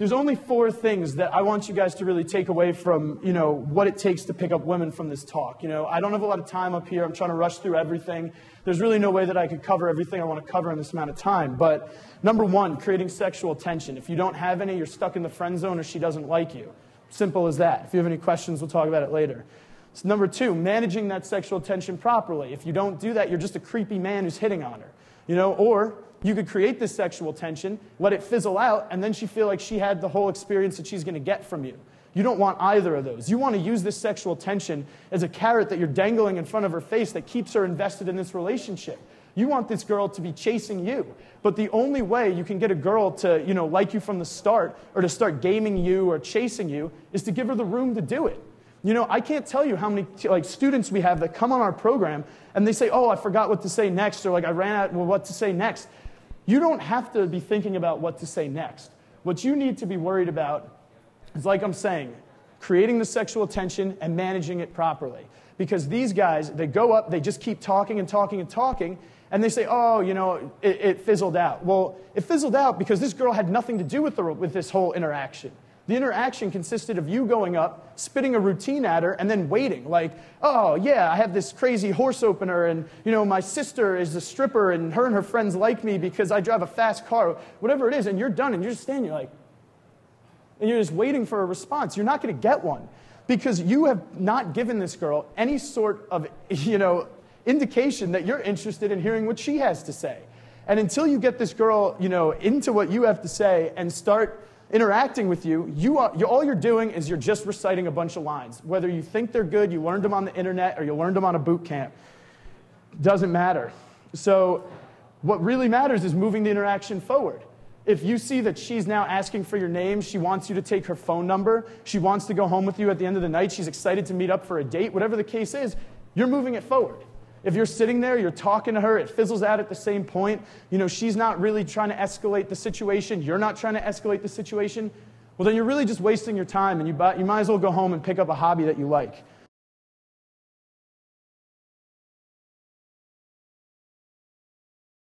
There's only 4 things that I want you guys to really take away from, what it takes to pick up women from this talk. I don't have a lot of time up here. I'm trying to rush through everything. There's really no way that I could cover everything I want to cover in this amount of time. But number 1, creating sexual tension. If you don't have any, you're stuck in the friend zone or she doesn't like you. Simple as that. If you have any questions, we'll talk about it later. So number 2, managing that sexual tension properly. If you don't do that, you're just a creepy man who's hitting on her. Or you could create this sexual tension, let it fizzle out, and then she feel like she had the whole experience that she's going to get from you. You don't want either of those. You want to use this sexual tension as a carrot that you're dangling in front of her face that keeps her invested in this relationship. You want this girl to be chasing you. But the only way you can get a girl to, like you from the start or to start gaming you or chasing you is to give her the room to do it. I can't tell you how many students we have that come on our program and they say, oh, I forgot what to say next, or I ran out of what to say next. You don't have to be thinking about what to say next. What you need to be worried about is, like I'm saying, creating the sexual tension and managing it properly. Because these guys, they go up, they just keep talking and talking and talking, and they say, oh, it fizzled out. Well, it fizzled out because this girl had nothing to do with this whole interaction. The interaction consisted of you going up, spitting a routine at her, and then waiting. Like, oh, yeah, I have this crazy horse opener, and, my sister is a stripper, and her friends like me because I drive a fast car. Whatever it is, and you're done, and you're just standing, and you're just waiting for a response. You're not going to get one because you have not given this girl any sort of, indication that you're interested in hearing what she has to say. And until you get this girl, into what you have to say and start interacting with you, all you're doing is you're just reciting a bunch of lines. Whether you think they're good, you learned them on the internet, or you learned them on a boot camp. Doesn't matter. So what really matters is moving the interaction forward. If you see that she's now asking for your name, she wants you to take her phone number, she wants to go home with you at the end of the night, she's excited to meet up for a date, whatever the case is, you're moving it forward. If you're sitting there, you're talking to her, it fizzles out at the same point, she's not really trying to escalate the situation, you're not trying to escalate the situation, well then you're really just wasting your time, and you might as well go home and pick up a hobby that you like.